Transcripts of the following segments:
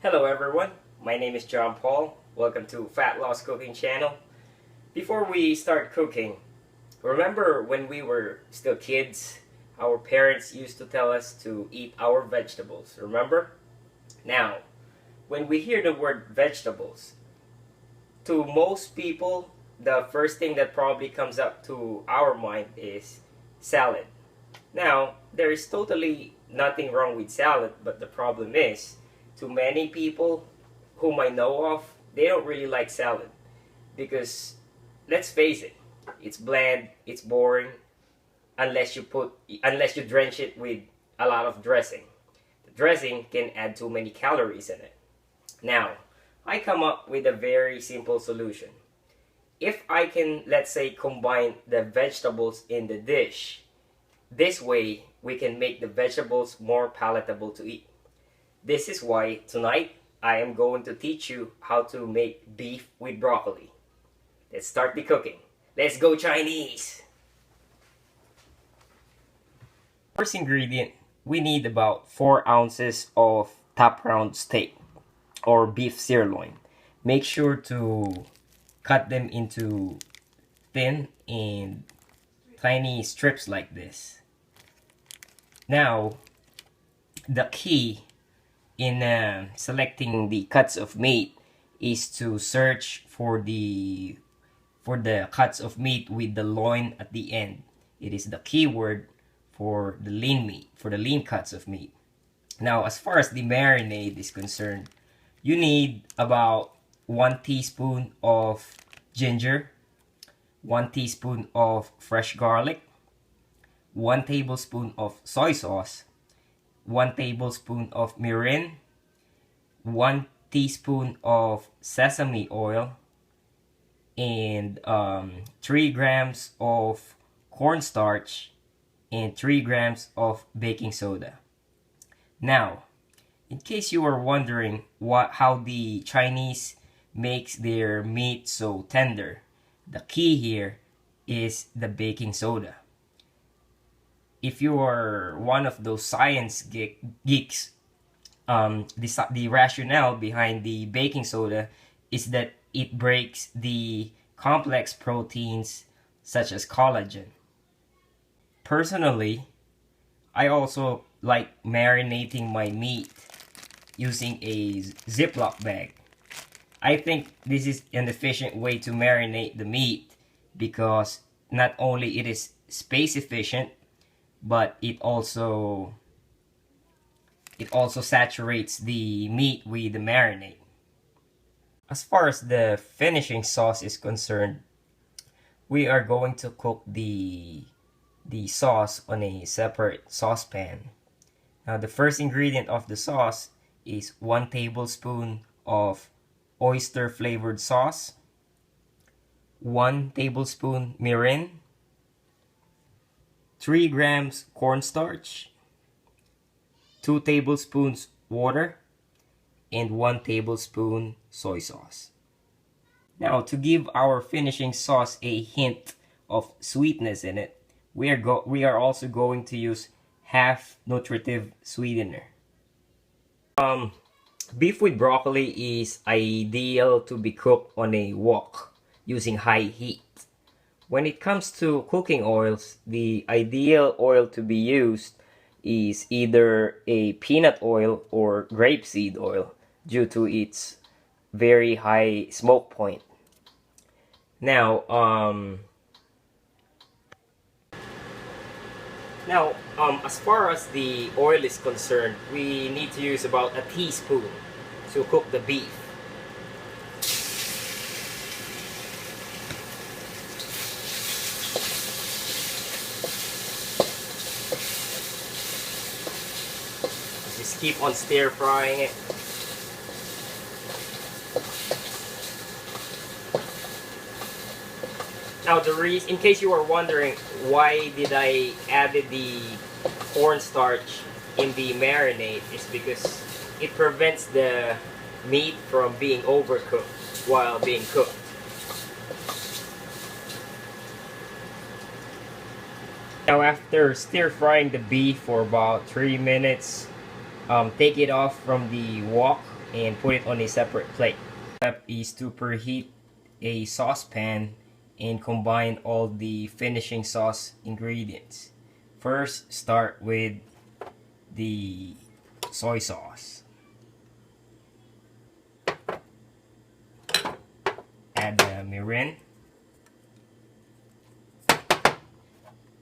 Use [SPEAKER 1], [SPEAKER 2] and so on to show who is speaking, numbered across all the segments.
[SPEAKER 1] Hello everyone, my name is John Paul. Welcome to Fat Loss Cooking Channel. Before we start cooking, remember when we were still kids, our parents used to tell us to eat our vegetables, remember? Now, when we hear the word vegetables, to most people, the first thing that probably comes up to our mind is salad. Now, there is totally nothing wrong with salad, but the problem is, to many people whom I know of, they don't really like salad. Because, let's face it, it's bland, it's boring, unless you drench it with a lot of dressing. The dressing can add too many calories in it. Now, I come up with a very simple solution. If I can, let's say, combine the vegetables in the dish, this way we can make the vegetables more palatable to eat. This is why tonight I am going to teach you how to make beef with broccoli. Let's start the cooking. Let's go Chinese! First ingredient, we need about 4 ounces of top round steak or beef sirloin. Make sure to cut them into thin and tiny strips like this. Now, the key in selecting the cuts of meat is to search for the cuts of meat with the loin at the end. It is the key word for the lean meat, for the lean cuts of meat. Now, as far as the marinade is concerned, you need about 1 teaspoon of ginger, 1 teaspoon of fresh garlic, 1 tablespoon of soy sauce, 1 tablespoon of mirin, 1 teaspoon of sesame oil, and 3 grams of cornstarch, and 3 grams of baking soda. Now, in case you are wondering how the Chinese makes their meat so tender, the key here is the baking soda. If you are one of those science geeks, the rationale behind the baking soda is that it breaks the complex proteins such as collagen. Personally, I also like marinating my meat using a Ziploc bag. I think this is an efficient way to marinate the meat because not only it is space efficient, but it also saturates the meat with the marinade. As far as the finishing sauce is concerned, we are going to cook the sauce on a separate saucepan. Now, the first ingredient of the sauce is 1 tablespoon of oyster flavored sauce, 1 tablespoon mirin, 3 grams cornstarch, 2 tablespoons water, and 1 tablespoon soy sauce. Now, to give our finishing sauce a hint of sweetness in it, we are also going to use half nutritive sweetener. Beef with broccoli is ideal to be cooked on a wok using high heat. When it comes to cooking oils, the ideal oil to be used is either a peanut oil or grapeseed oil due to its very high smoke point. Now, as far as the oil is concerned, we need to use about a teaspoon to cook the beef. Just keep on stir frying it. Now, in case you are wondering why did I added the cornstarch in the marinade, is because it prevents the meat from being overcooked while being cooked. Now, after stir frying the beef for about 3 minutes, take it off from the wok and put it on a separate plate. Step is to preheat a saucepan and combine all the finishing sauce ingredients. First, start with the soy sauce. Add the mirin.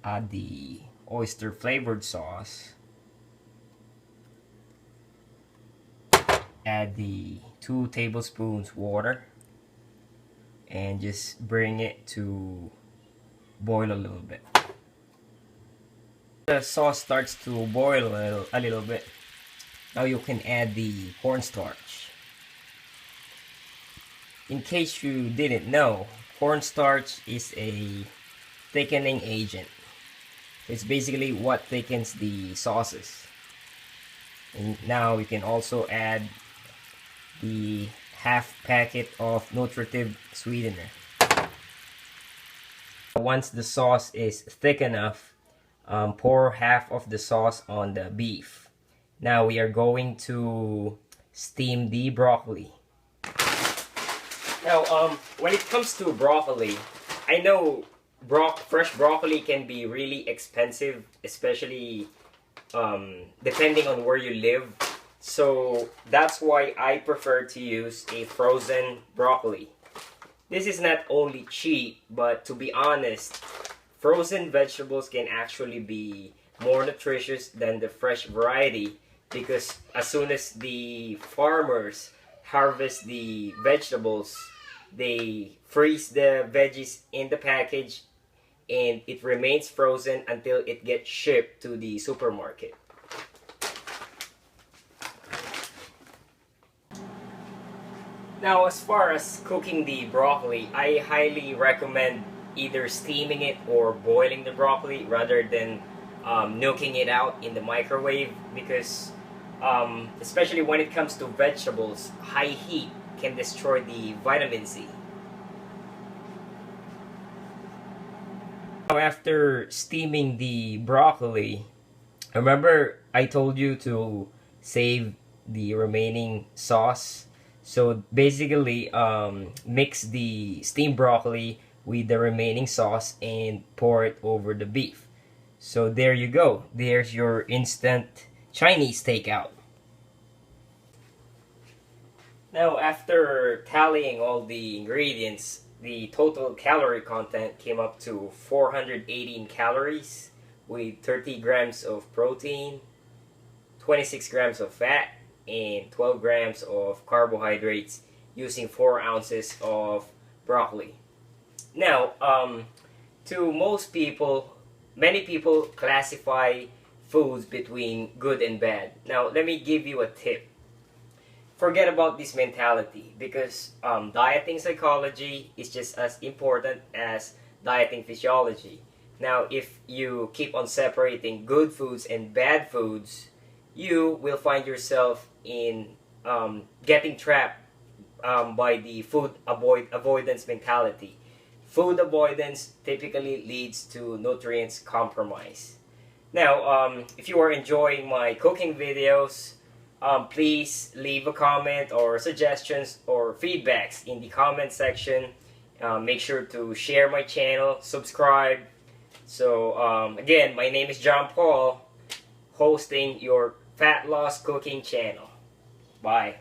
[SPEAKER 1] Add the oyster flavored sauce. Add the 2 tablespoons water and just bring it to boil a little bit. The sauce starts to boil a little bit. Now you can add the cornstarch. In case you didn't know, cornstarch is a thickening agent. It's basically what thickens the sauces. And now you can also add the half packet of nutritive sweetener. Once the sauce is thick enough, pour half of the sauce on the beef. Now we are going to steam the broccoli. Now, when it comes to broccoli, I know fresh broccoli can be really expensive, especially depending on where you live. So that's why I prefer to use a frozen broccoli. This is not only cheap, but to be honest, frozen vegetables can actually be more nutritious than the fresh variety, because as soon as the farmers harvest the vegetables, they freeze the veggies in the package and it remains frozen until it gets shipped to the supermarket. Now, as far as cooking the broccoli, I highly recommend either steaming it or boiling the broccoli rather than nuking it out in the microwave, because especially when it comes to vegetables, high heat can destroy the vitamin C. Now, after steaming the broccoli, remember I told you to save the remaining sauce. So basically, mix the steamed broccoli with the remaining sauce and pour it over the beef. So there you go. There's your instant Chinese takeout. Now, after tallying all the ingredients, the total calorie content came up to 418 calories with 30 grams of protein, 26 grams of fat, and 12 grams of carbohydrates using 4 ounces of broccoli. Now, to most people, many people classify foods between good and bad. Now, let me give you a tip. Forget about this mentality, because dieting psychology is just as important as dieting physiology. Now, if you keep on separating good foods and bad foods, you will find yourself in getting trapped by the food avoidance mentality. Food avoidance typically leads to nutrients compromise. Now, if you are enjoying my cooking videos, please leave a comment or suggestions or feedbacks in the comment section. Make sure to share my channel, subscribe. So again, my name is John Paul, hosting your Fat Loss Cooking channel. Bye.